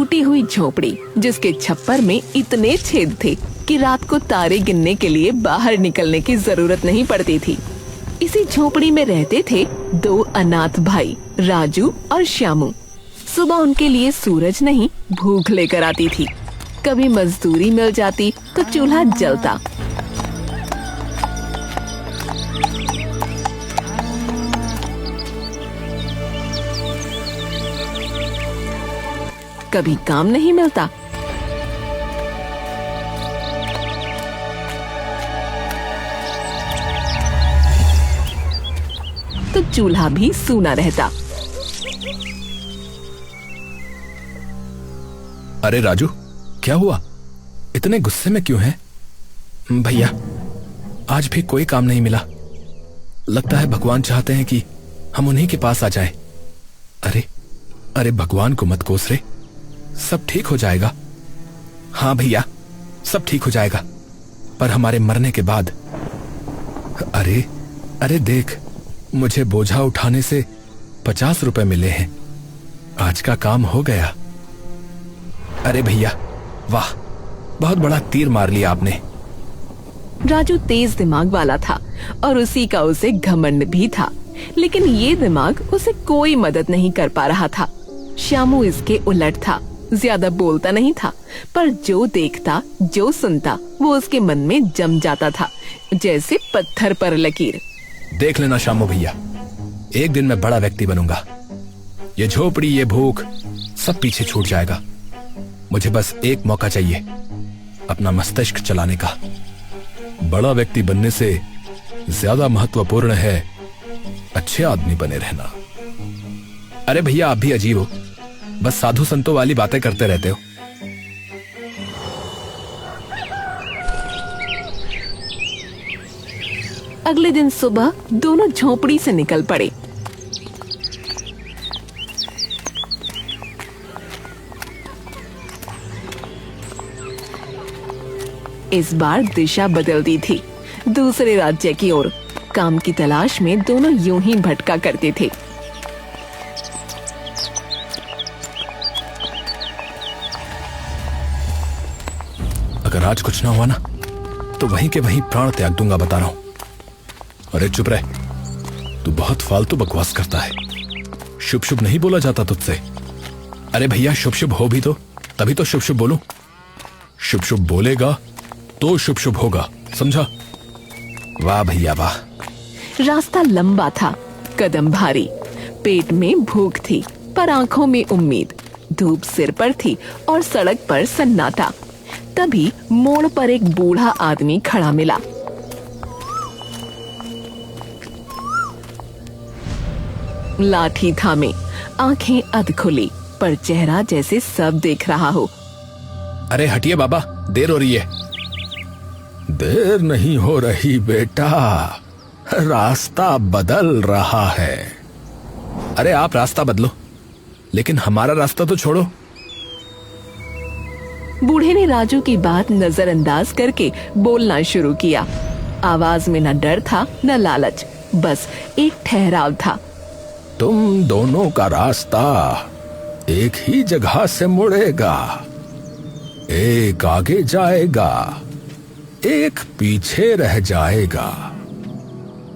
टूटी हुई झोपड़ी जिसके छप्पर में इतने छेद थे कि रात को तारे गिनने के लिए बाहर निकलने की जरूरत नहीं पड़ती थी। इसी झोपड़ी में रहते थे दो अनाथ भाई राजू और श्यामू। सुबह उनके लिए सूरज नहीं भूख लेकर आती थी। कभी मजदूरी मिल जाती तो चूल्हा जलता। कभी काम नहीं मिलता तो चूल्हा भी सूना रहता। अरे राजू, क्या हुआ? इतने गुस्से में क्यों है? भैया, आज भी कोई काम नहीं मिला। लगता है भगवान चाहते हैं कि हम उन्हीं के पास आ जाएं। अरे अरे भगवान को मत कोस रे, सब ठीक हो जाएगा। हाँ भैया, सब ठीक हो जाएगा, पर हमारे मरने के बाद। अरे अरे देख, मुझे बोझा उठाने से 50 रुपए मिले हैं। आज का काम हो गया। अरे भैया, वाह, बहुत बड़ा तीर मार लिया आपने। राजू तेज दिमाग वाला था और उसी का उसे घमंड भी था, लेकिन ये दिमाग उसे कोई मदद नहीं कर पा रहा था। श्यामू इसके उलट था, ज्यादा बोलता नहीं था, पर जो देखता जो सुनता वो उसके मन में जम जाता था, जैसे पत्थर पर लकीर। देख लेना श्यामू भैया, एक दिन मैं बड़ा व्यक्ति बनूंगा। ये झोपड़ी, ये भूख, सब पीछे छूट जाएगा। मुझे बस एक मौका चाहिए अपना मस्तिष्क चलाने का। बड़ा व्यक्ति बनने से ज्यादा महत्वपूर्ण है अच्छे आदमी बने रहना। अरे भैया, आप भी अजीब हो, बस साधु संतों वाली बातें करते रहते हो। अगले दिन सुबह दोनों झोपड़ी से निकल पड़े। इस बार दिशा बदल दी थी, दूसरे राज्य की ओर। काम की तलाश में दोनों यूं ही भटका करते थे। अगर आज कुछ ना हुआ ना, तो वहीं के वहीं प्राण त्याग दूंगा, बता रहा हूं। अरे चुप रह, तू बहुत फालतू बकवास करता है। शुभ शुभ नहीं बोला जाता तुझसे। अरे भैया, शुभ शुभ हो भी तो तभी तो शुभ शुभ बोलूं। शुभ शुभ बोलेगा तो शुभ शुभ होगा, समझा? वाह भैया वाह। रास्ता लंबा था, कदम भारी, पेट में भूख थी पर आंखों में उम्मीद। धूप सिर पर थी और सड़क पर सन्नाटा। तभी मोड़ पर एक बूढ़ा आदमी खड़ा मिला। लाठी थामे, आंखें अध खुली, पर चेहरा जैसे सब देख रहा हो। अरे हटिए बाबा, देर हो रही है। देर नहीं हो रही बेटा, रास्ता बदल रहा है। अरे आप रास्ता बदलो, लेकिन हमारा रास्ता तो छोड़ो। बूढ़े ने राजू की बात नजरअंदाज करके बोलना शुरू किया। आवाज में न डर था न लालच, बस एक ठहराव था। तुम दोनों का रास्ता एक ही जगह से मुड़ेगा। एक आगे जाएगा, एक पीछे रह जाएगा,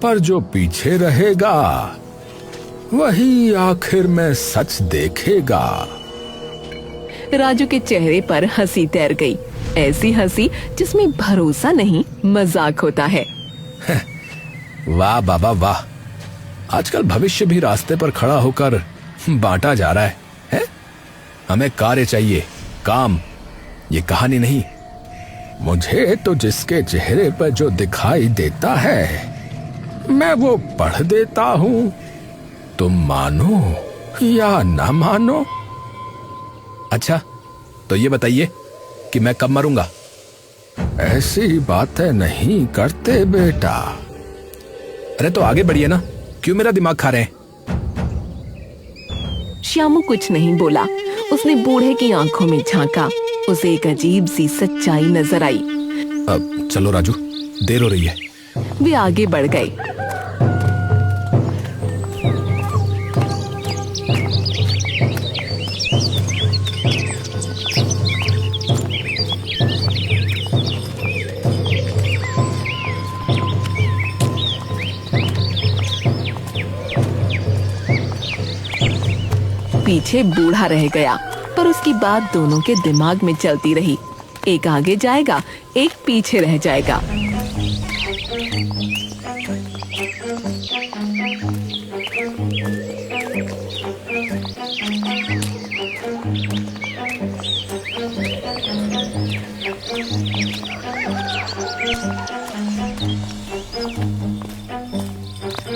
पर जो पीछे रहेगा वही आखिर में सच देखेगा। राजू के चेहरे पर हंसी तैर गई, ऐसी हंसी जिसमें भरोसा नहीं मजाक होता है। वाह बाबा वाह, आजकल भविष्य भी रास्ते पर खड़ा होकर बांटा जा रहा है? हमें कार्य चाहिए, काम, ये कहानी नहीं। मुझे तो जिसके चेहरे पर जो दिखाई देता है मैं वो पढ़ देता हूं। तुम मानो या ना मानो। अच्छा, तो ये बताइए कि मैं कब मरूंगा? ऐसी बातें नहीं करते बेटा। अरे तो आगे बढ़िए ना, क्यों मेरा दिमाग खा रहे हैं? श्यामू कुछ नहीं बोला। उसने बूढ़े की आंखों में झांका, उसे एक अजीब सी सच्चाई नजर आई। अब चलो राजू, देर हो रही है। वे आगे बढ़ गए। पीछे बूढ़ा रह गया, पर उसकी बात दोनों के दिमाग में चलती रही। एक आगे जाएगा, एक पीछे रह जाएगा।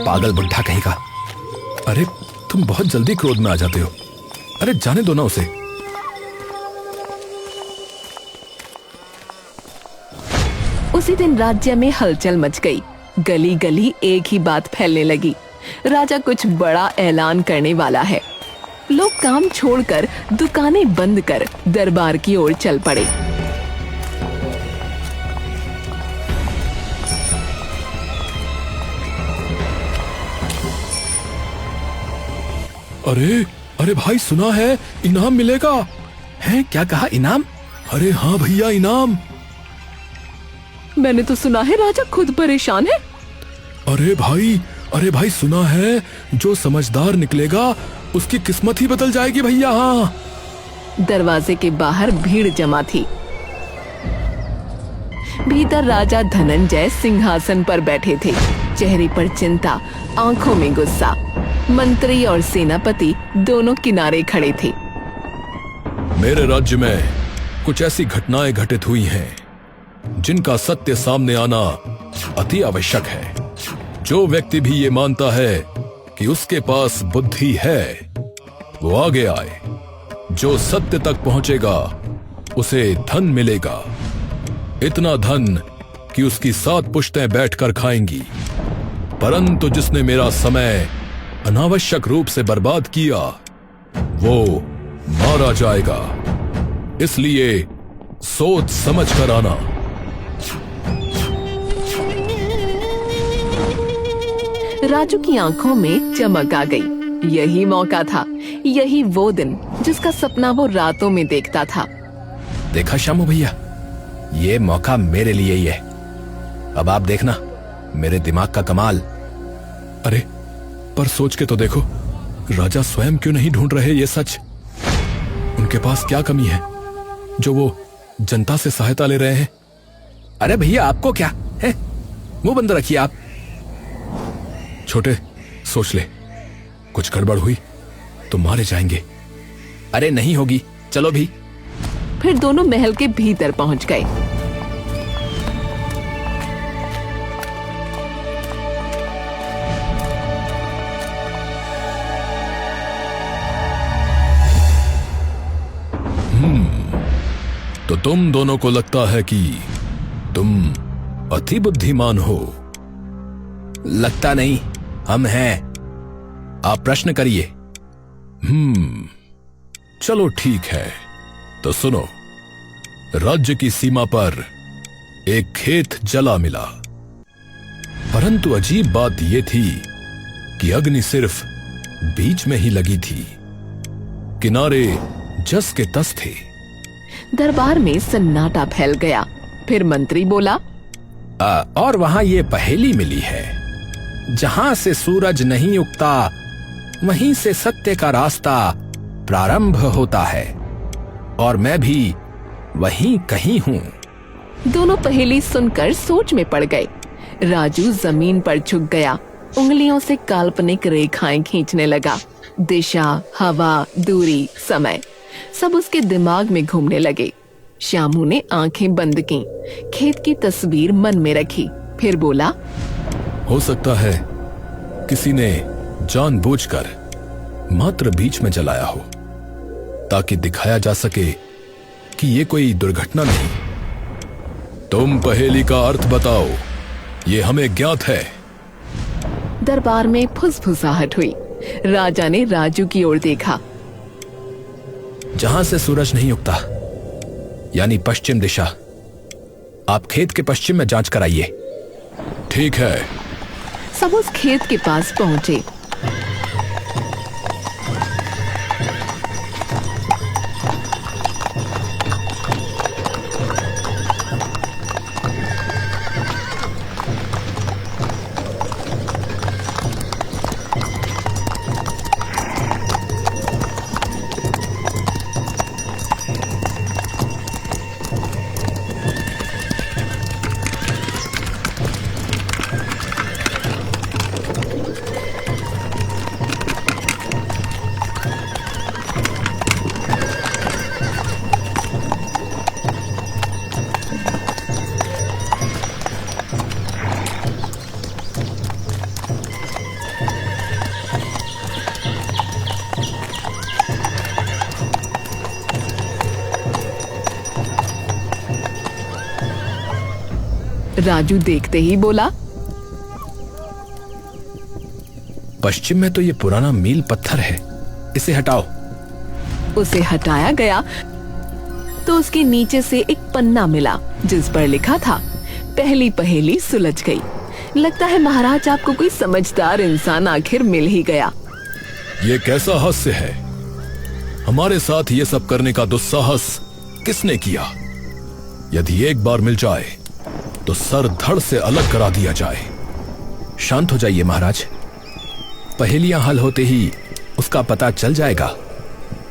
पागल बुढ़ा कहीं का। अरे तुम बहुत जल्दी क्रोध में आ जाते हो। अरे जाने दो ना उसे। उसी दिन राज्य में हलचल मच गई। गली गली एक ही बात फैलने लगी, राजा कुछ बड़ा ऐलान करने वाला है। लोग काम छोड़कर दुकानें बंद कर दरबार की ओर चल पड़े। अरे अरे भाई, सुना है इनाम मिलेगा। हैं? क्या कहा? इनाम? अरे हाँ भैया, इनाम। मैंने तो सुना है राजा खुद परेशान है। अरे भाई सुना है, जो समझदार निकलेगा उसकी किस्मत ही बदल जाएगी भैया। हाँ। दरवाजे के बाहर भीड़ जमा थी। भीतर राजा धनंजय सिंहासन पर बैठे थे, चेहरे पर चिंता, आंखों में गुस्सा। मंत्री और सेनापति दोनों किनारे खड़े थे। मेरे राज्य में कुछ ऐसी घटनाएं घटित हुई हैं जिनका सत्य सामने आना अति आवश्यक है। जो व्यक्ति भी ये मानता है कि उसके पास बुद्धि है, वो आगे आए। जो सत्य तक पहुंचेगा उसे धन मिलेगा, इतना धन कि उसकी 7 पुश्तें बैठकर खाएंगी। परंतु जिसने मेरा समय अनावश्यक रूप से बर्बाद किया, वो मारा जाएगा। इसलिए सोच समझ कर आना। राजू की आंखों में चमक आ गई। यही मौका था, यही वो दिन जिसका सपना वो रातों में देखता था। देखा श्यामू भैया, ये मौका मेरे लिए ही है। अब आप देखना मेरे दिमाग का कमाल। अरे पर सोच के तो देखो, राजा स्वयं क्यों नहीं ढूंढ रहे ये सच? उनके पास क्या कमी है जो वो जनता से सहायता ले रहे हैं? अरे भैया, आपको क्या है? मुंह बंद रखिए आप। छोटे, सोच ले, कुछ गड़बड़ हुई तो मारे जाएंगे। अरे नहीं होगी, चलो भी। फिर दोनों महल के भीतर पहुंच गए। तो तुम दोनों को लगता है कि तुम अति बुद्धिमान हो। लगता नहीं, हम हैं। आप प्रश्न करिए। चलो ठीक है, तो सुनो। राज्य की सीमा पर एक खेत जला मिला, परंतु अजीब बात यह थी कि अग्नि सिर्फ बीच में ही लगी थी, किनारे जस के तस थे। दरबार में सन्नाटा फैल गया। फिर मंत्री बोला, और वहां ये पहेली मिली है, जहां से सूरज नहीं उगता वहीं से सत्य का रास्ता प्रारंभ होता है, और मैं भी वहीं कहीं हूं। दोनों पहेली सुनकर सोच में पड़ गए। राजू जमीन पर झुक गया, उंगलियों से काल्पनिक रेखाएं खींचने लगा। दिशा, हवा, दूरी, समय सब उसके दिमाग में घूमने लगे। श्यामू ने आंखें बंद की, खेत की तस्वीर मन में रखी। फिर बोला, हो सकता है किसी ने जानबूझकर मात्र बीच में जलाया हो, ताकि दिखाया जा सके कि ये कोई दुर्घटना नहीं। तुम पहेली का अर्थ बताओ, ये हमें ज्ञात है। दरबार में फुसफुसाहट हुई। राजा ने राजू की ओर देखा। जहां से सूरज नहीं उगता, यानी पश्चिम दिशा। आप खेत के पश्चिम में जांच कराइए। ठीक है। सब उस खेत के पास पहुंचे। राजू देखते ही बोला, पश्चिम में तो ये पुराना मील पत्थर है, इसे हटाओ। उसे हटाया गया तो उसके नीचे से एक पन्ना मिला जिस पर लिखा था, पहली पहेली सुलझ गई। लगता है महाराज आपको कोई समझदार इंसान आखिर मिल ही गया। ये कैसा हास्य है? हमारे साथ ये सब करने का दुस्साहस किसने किया? यदि एक बार मिल जाए तो सर धड़ से अलग करा दिया जाए। शांत हो जाइए महाराज, पहेलियां हल होते ही उसका पता चल जाएगा।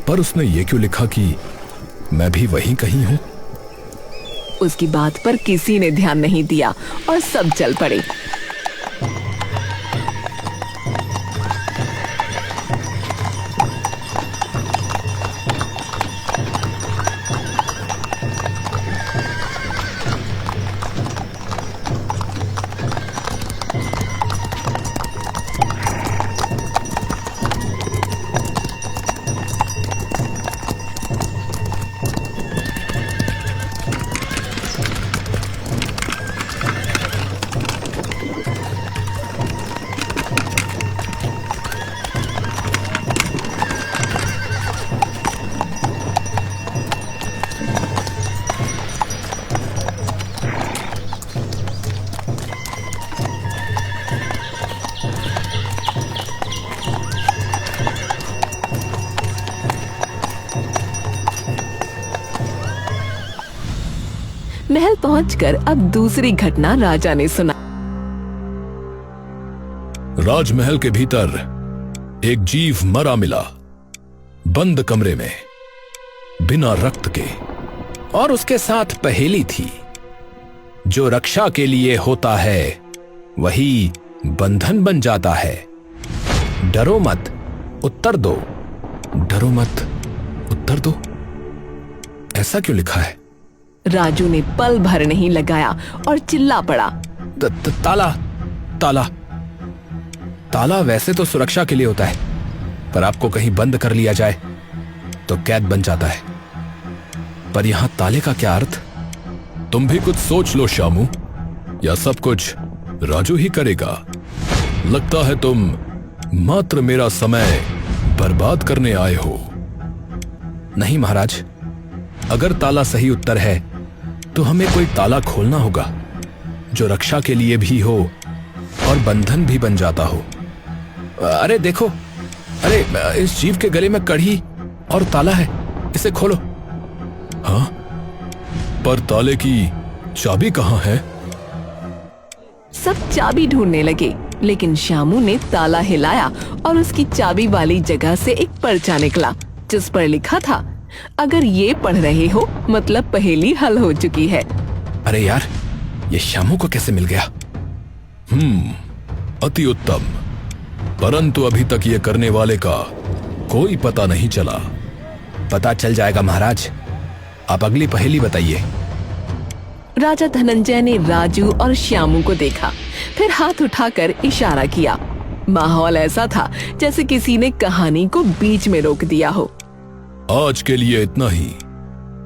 पर उसने ये क्यों लिखा कि मैं भी वहीं कहीं हूं? उसकी बात पर किसी ने ध्यान नहीं दिया और सब चल पड़े। महल पहुंचकर अब दूसरी घटना राजा ने सुना। राजमहल के भीतर एक जीव मरा मिला, बंद कमरे में, बिना रक्त के, और उसके साथ पहेली थी, जो रक्षा के लिए होता है वही बंधन बन जाता है। डरो मत, उत्तर दो। डरो मत, उत्तर दो, ऐसा क्यों लिखा है? राजू ने पल भर नहीं लगाया और चिल्ला पड़ा, ताला ताला ताला वैसे तो सुरक्षा के लिए होता है, पर आपको कहीं बंद कर लिया जाए तो कैद बन जाता है। पर यहां ताले का क्या अर्थ? तुम भी कुछ सोच लो श्यामू, या सब कुछ राजू ही करेगा? लगता है तुम मात्र मेरा समय बर्बाद करने आए हो। नहीं महाराज, अगर ताला सही उत्तर है तो हमें कोई ताला खोलना होगा जो रक्षा के लिए भी हो और बंधन भी बन जाता हो। अरे देखो, अरे इस जीव के गले में कड़ी और ताला है, इसे खोलो। हाँ, पर ताले की चाबी कहाँ है? सब चाबी ढूंढने लगे, लेकिन श्यामू ने ताला हिलाया और उसकी चाबी वाली जगह से एक पर्चा निकला जिस पर लिखा था, अगर ये पढ़ रहे हो मतलब पहेली हल हो चुकी है। अरे यार, ये श्यामू को कैसे मिल गया? अति उत्तम, परंतु अभी तक ये करने वाले का कोई पता नहीं चला। पता चल जाएगा महाराज, आप अगली पहेली बताइए। राजा धनंजय ने राजू और श्यामू को देखा, फिर हाथ उठाकर इशारा किया। माहौल ऐसा था जैसे किसी ने कहानी को बीच में रोक दिया हो। आज के लिए इतना ही,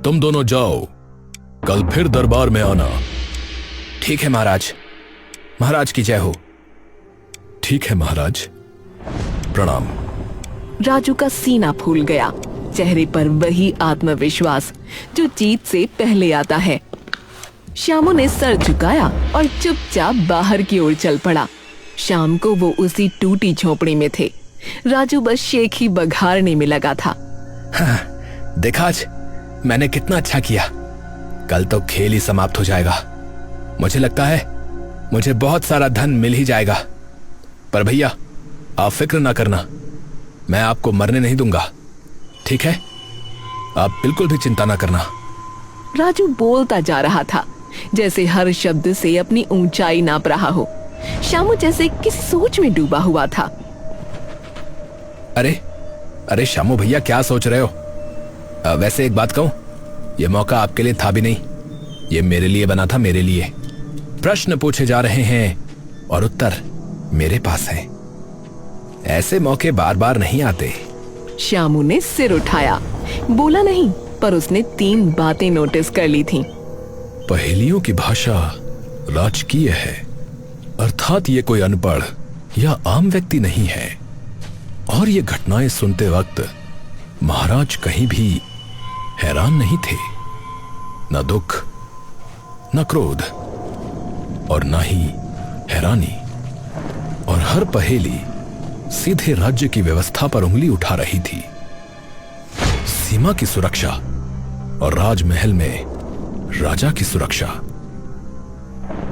तुम दोनों जाओ, कल फिर दरबार में आना। ठीक है महाराज, महाराज की जय हो। ठीक है महाराज, प्रणाम। राजू का सीना फूल गया, चेहरे पर वही आत्मविश्वास जो जीत से पहले आता है। श्यामू ने सर झुकाया और चुपचाप बाहर की ओर चल पड़ा। शाम को वो उसी टूटी झोपड़ी में थे। राजू बस शेख ही बघारने में लगा था। हाँ, देखा आज मैंने कितना अच्छा किया। कल तो खेल ही समाप्त हो जाएगा। मुझे लगता है मुझे बहुत सारा धन मिल ही जाएगा। पर भैया, आप फिक्र ना करना, मैं आपको मरने नहीं दूंगा, ठीक है? आप बिल्कुल भी चिंता ना करना। राजू बोलता जा रहा था, जैसे हर शब्द से अपनी ऊंचाई नाप रहा हो। श्यामू जैसे किस सोच में डूबा हुआ था। अरे अरे श्यामू भैया, क्या सोच रहे हो? वैसे एक बात कहूं, यह मौका आपके लिए था भी नहीं, ये मेरे लिए बना था, मेरे लिए। प्रश्न पूछे जा रहे हैं और उत्तर मेरे पास है। ऐसे मौके बार बार नहीं आते। श्यामू ने सिर उठाया, बोला नहीं, पर उसने 3 बातें नोटिस कर ली थीं। पहेलियों की भाषा राजकीय है, अर्थात ये कोई अनपढ़ या आम व्यक्ति नहीं है। और ये घटनाएं सुनते वक्त महाराज कहीं भी हैरान नहीं थे, न दुख, न क्रोध और न ही हैरानी। और हर पहेली सीधे राज्य की व्यवस्था पर उंगली उठा रही थी। सीमा की सुरक्षा और राजमहल में राजा की सुरक्षा।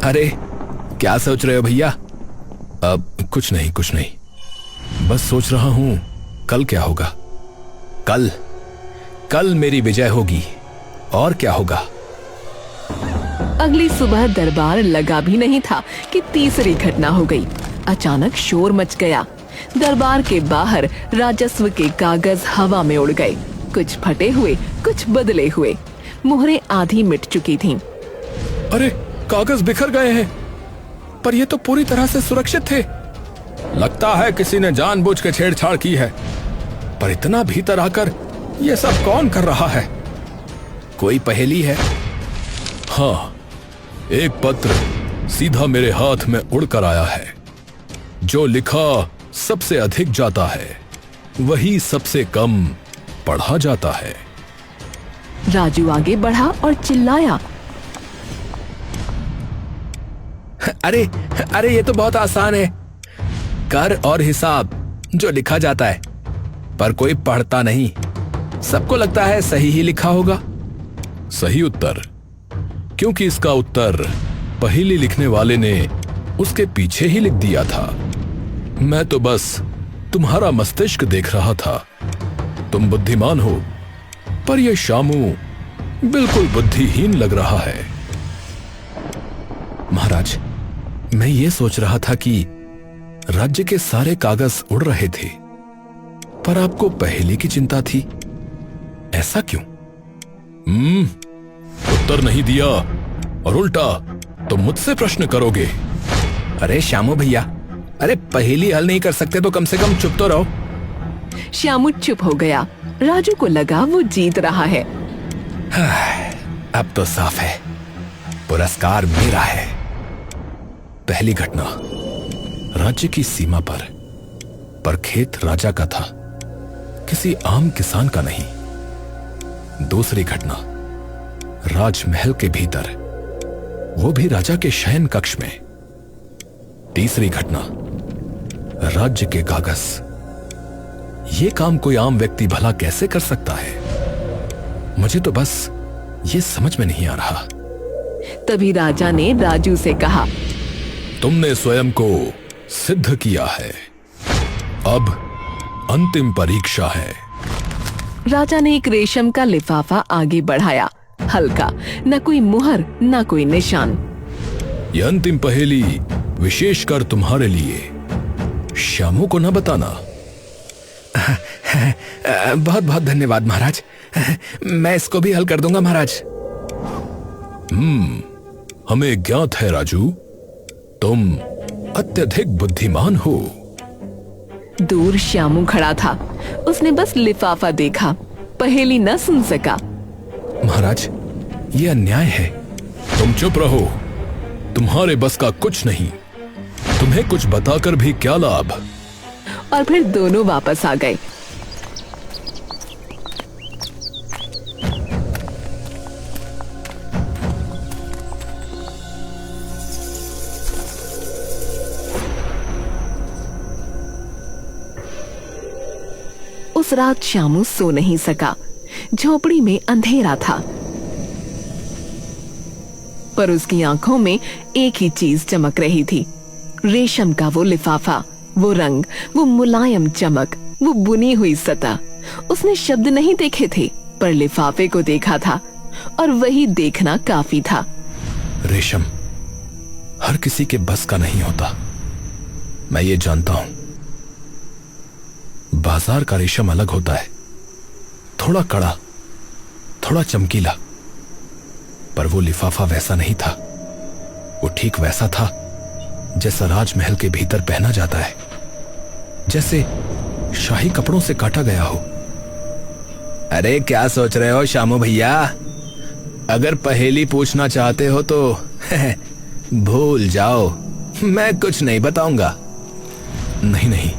अरे क्या सोच रहे हो भैया? अब कुछ नहीं, बस सोच रहा हूं कल क्या होगा। कल मेरी विजय होगी, और क्या होगा। अगली सुबह दरबार लगा भी नहीं था कि तीसरी घटना हो गई। अचानक शोर मच गया। दरबार के बाहर राजस्व के कागज हवा में उड़ गए, कुछ फटे हुए, कुछ बदले हुए। मुहरें आधी मिट चुकी थीं। अरे कागज बिखर गए हैं, पर ये तो पूरी तरह से सुरक्षित थे। लगता है किसी ने जानबूझ के छेड़छाड़ की है, पर इतना भीतर आकर ये सब कौन कर रहा है? कोई पहेली है? हाँ, एक पत्र सीधा मेरे हाथ में उड़कर आया है। जो लिखा सबसे अधिक जाता है, वही सबसे कम पढ़ा जाता है। राजू आगे बढ़ा और चिल्लाया, अरे ये तो बहुत आसान है। कर और हिसाब जो लिखा जाता है, पर कोई पढ़ता नहीं। सबको लगता है सही ही लिखा होगा। सही उत्तर, क्योंकि इसका उत्तर पहेली लिखने वाले ने उसके पीछे ही लिख दिया था। मैं तो बस तुम्हारा मस्तिष्क देख रहा था। तुम बुद्धिमान हो, पर यह शामू बिल्कुल बुद्धिहीन लग रहा है। महाराज, मैं ये सोच रहा था कि राज्य के सारे कागज उड़ रहे थे, पर आपको पहेली की चिंता थी। ऐसा क्यों? उत्तर नहीं दिया और उल्टा तुम मुझसे प्रश्न करोगे। अरे श्यामू भैया, अरे पहेली हल नहीं कर सकते तो कम से कम चुप तो रहो। श्यामू चुप हो गया। राजू को लगा वो जीत रहा है। अब तो साफ है, पुरस्कार मेरा है। पहली घटना राज्य की सीमा पर खेत राजा का था, किसी आम किसान का नहीं। दूसरी घटना राजमहल के भीतर, वो भी राजा के शयन कक्ष में। तीसरी घटना राज्य के कागज। ये काम कोई आम व्यक्ति भला कैसे कर सकता है? मुझे तो बस ये समझ में नहीं आ रहा। तभी राजा ने राजू से कहा, तुमने स्वयं को सिद्ध किया है, अब अंतिम परीक्षा है। राजा ने एक रेशम का लिफाफा आगे बढ़ाया, हल्का, न कोई मुहर न कोई निशान। यह अंतिम पहेली विशेषकर तुम्हारे लिए, श्यामू को न बताना। बहुत बहुत धन्यवाद महाराज, मैं इसको भी हल कर दूंगा महाराज। हमें ज्ञात है राजू, तुम अत्यधिक बुद्धिमान हो। दूर श्यामू खड़ा था, उसने बस लिफाफा देखा, पहेली न सुन सका। महाराज, ये अन्याय है। तुम चुप रहो, तुम्हारे बस का कुछ नहीं। तुम्हें कुछ बताकर भी क्या लाभ। और फिर दोनों वापस आ गए। उस रात श्यामू सो नहीं सका। झोपड़ी में अंधेरा था, पर उसकी आंखों में एक ही चीज चमक रही थी, रेशम का वो लिफाफा, वो रंग, वो मुलायम चमक, वो बुनी हुई सतह। उसने शब्द नहीं देखे थे, पर लिफाफे को देखा था, और वही देखना काफी था। रेशम हर किसी के बस का नहीं होता, मैं ये जानता हूं। बाजार का रेशम अलग होता है, थोड़ा कड़ा, थोड़ा चमकीला। पर वो लिफाफा वैसा नहीं था। वो ठीक वैसा था जैसा राजमहल के भीतर पहना जाता है, जैसे शाही कपड़ों से काटा गया हो। अरे क्या सोच रहे हो श्यामू भैया? अगर पहेली पूछना चाहते हो तो भूल जाओ, मैं कुछ नहीं बताऊंगा। नहीं नहीं,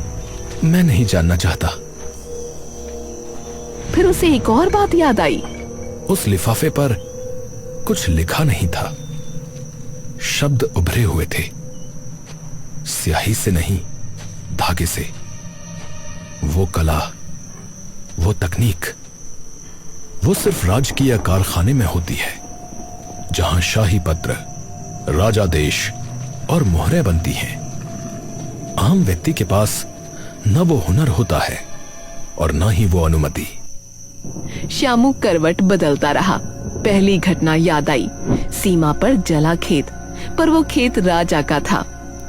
मैं नहीं जानना चाहता। फिर उसे एक और बात याद आई। उस लिफाफे पर कुछ लिखा नहीं था। शब्द उभरे हुए थे, स्याही से नहीं, धागे से। वो कला, वो तकनीक, वो सिर्फ राजकीय कारखाने में होती है, जहां शाही पत्र, राजादेश और मोहरें बनती हैं। आम व्यक्ति के पास न वो हुनर होता है और न ही वो अनुमति। श्यामू करवट बदलता रहा। पहली घटना याद आई, सीमा पर जला खेत, पर वो खेत राजा का था।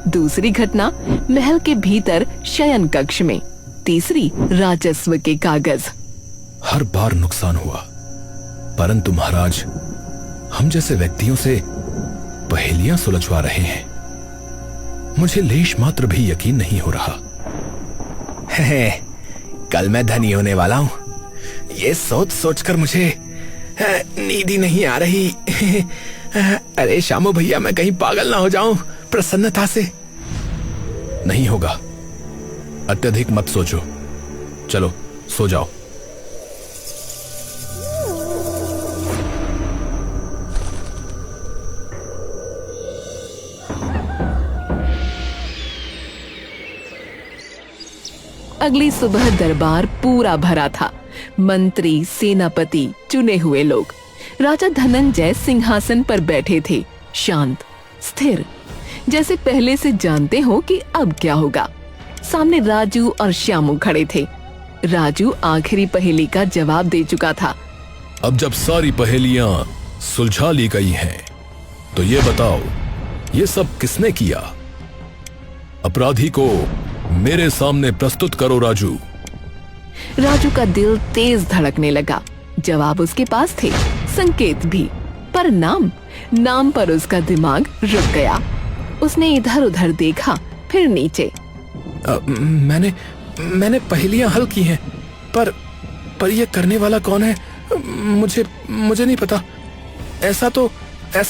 दूसरी घटना, महल के भीतर शयन कक्ष में। तीसरी, राजस्व के कागज। हर बार नुकसान हुआ, परंतु महाराज, हम जैसे व्यक्तियों से पहेलियां सुलझवा रहे हैं। मुझे लेश मात्र भी यकीन नहीं हो रहा। कल मैं धनी होने वाला हूं, ये सोच सोचकर मुझे नींद ही नहीं आ रही। अरे श्यामू भैया, मैं कहीं पागल ना हो जाऊं प्रसन्नता से। नहीं होगा, अत्यधिक मत सोचो। चलो सो जाओ। अगली सुबह दरबार पूरा भरा था। मंत्री, सेनापति, चुने हुए लोग। राजा धनंजय सिंहासन पर बैठे थे, शांत, स्थिर, जैसे पहले से जानते हो कि अब क्या होगा। सामने राजू और श्यामू खड़े थे। राजू आखिरी पहेली का जवाब दे चुका था। अब जब सारी पहेलियां सुलझा ली गई हैं, तो ये बताओ, ये सब किसने किया? अपराधी को मेरे सामने प्रस्तुत करो राजू। राजू का दिल तेज धड़कने लगा। जवाब उसके पास थे, संकेत भी, पर नाम पर उसका दिमाग रुक गया। उसने इधर उधर देखा, फिर नीचे। मैंने पहेलियां हल की हैं, पर ये करने वाला कौन है? मुझे नहीं पता। ऐसा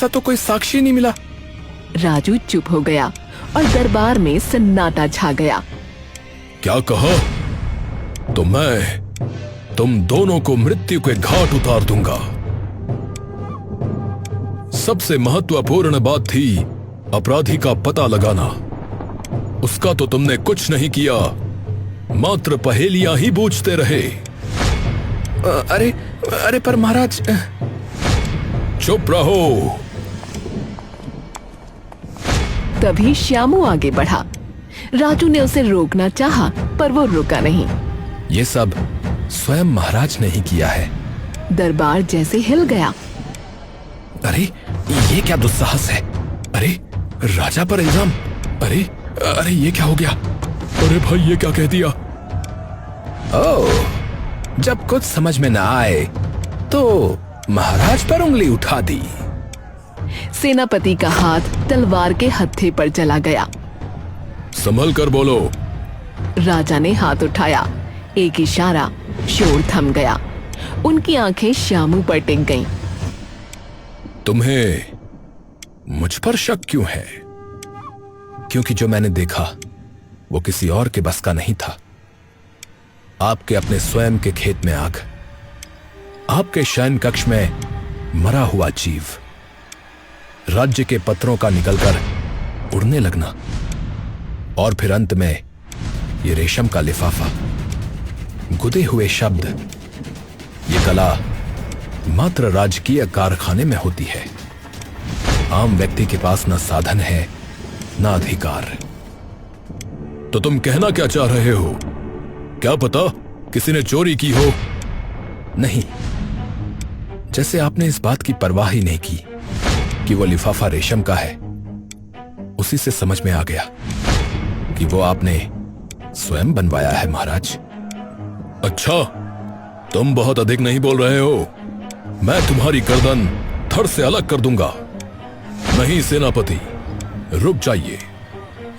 तो कोई साक्षी नहीं मिला। राजू चुप हो गया और दरबार में सन्नाटा छा गया। क्या कहा? तो मैं तुम दोनों को मृत्यु के घाट उतार दूंगा। सबसे महत्वपूर्ण बात थी अपराधी का पता लगाना। उसका तो तुमने कुछ नहीं किया, मात्र पहेलियां ही बूझते रहे। अरे पर महाराज। चुप रहो। तभी श्यामू आगे बढ़ा। राजू ने उसे रोकना चाहा, पर वो रुका नहीं। ये सब स्वयं महाराज ने ही किया है। दरबार जैसे हिल गया। अरे ये क्या दुस्साहस है? अरे राजा पर इल्जाम। अरे ये क्या हो गया? अरे भाई, ये क्या कह दिया? ओह, जब कुछ समझ में ना आए तो महाराज पर उंगली उठा दी। सेनापति का हाथ तलवार के हत्थे पर चला गया। संभल कर बोलो। राजा ने हाथ उठाया। एक इशारा, शोर थम गया। उनकी आंखें श्यामू पर टिक गईं। तुम्हें मुझ पर शक क्यों है? क्योंकि जो मैंने देखा वो किसी और के बस का नहीं था। आपके अपने स्वयं के खेत में आग, आपके शयन कक्ष में मरा हुआ जीव, राज्य के पत्रों का निकलकर उड़ने लगना, और फिर अंत में ये रेशम का लिफाफा, गुदे हुए शब्द। ये कला मात्र राजकीय कारखाने में होती है। आम व्यक्ति के पास न साधन है, न अधिकार। तो तुम कहना क्या चाह रहे हो? क्या पता किसी ने चोरी की हो? नहीं, जैसे आपने इस बात की परवाह ही नहीं की कि वो लिफाफा रेशम का है, उसी से समझ में आ गया कि वो आपने स्वयं बनवाया है महाराज। अच्छा, तुम बहुत अधिक नहीं बोल रहे हो। मैं तुम्हारी गर्दन धड़ से अलग कर दूंगा। नहीं सेनापति, रुक जाइए।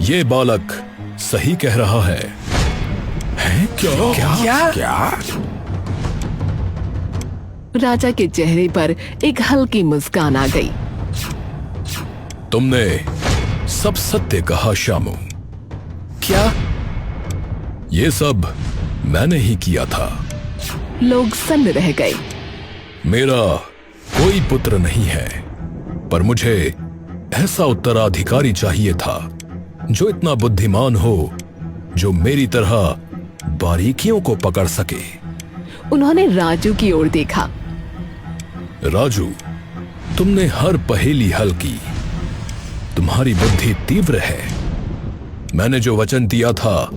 ये बालक सही कह रहा है। हैं? क्या? राजा के चेहरे पर एक हल्की मुस्कान आ गई। तुमने सब सत्य कहा श्यामू। क्या? ये सब मैंने ही किया था। लोग सन्न रह गए। मेरा कोई पुत्र नहीं है, पर मुझे ऐसा उत्तराधिकारी चाहिए था जो इतना बुद्धिमान हो, जो मेरी तरह बारीकियों को पकड़ सके। उन्होंने राजू की ओर देखा। राजू, तुमने हर पहेली हल की, तुम्हारी बुद्धि तीव्र है। मैंने जो वचन दिया था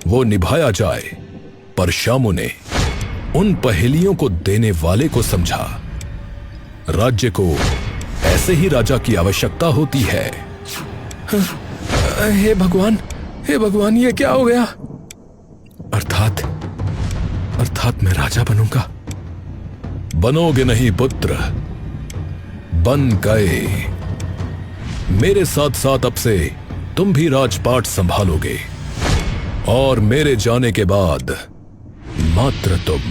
वो निभाया जाए, पर श्यामू ने उन पहेलियों को देने वाले को समझा। राज्य को ऐसे ही राजा की आवश्यकता होती है। हे भगवान, हे भगवान, ये क्या हो गया? अर्थात मैं राजा बनूंगा। बनोगे नहीं पुत्र, बन गए। मेरे साथ साथ अब से तुम भी राजपाट संभालोगे, और मेरे जाने के बाद मात्र तुम।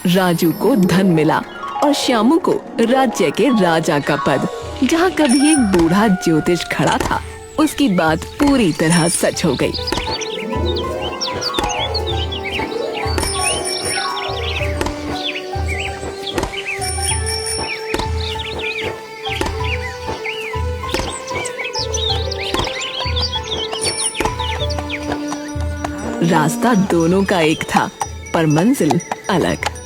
राजू को धन मिला और श्यामू को राज्य के राजा का पद। जहाँ कभी एक बूढ़ा ज्योतिष खड़ा था, उसकी बात पूरी तरह सच हो गई। रास्ता दोनों का एक था, पर मंजिल अलग।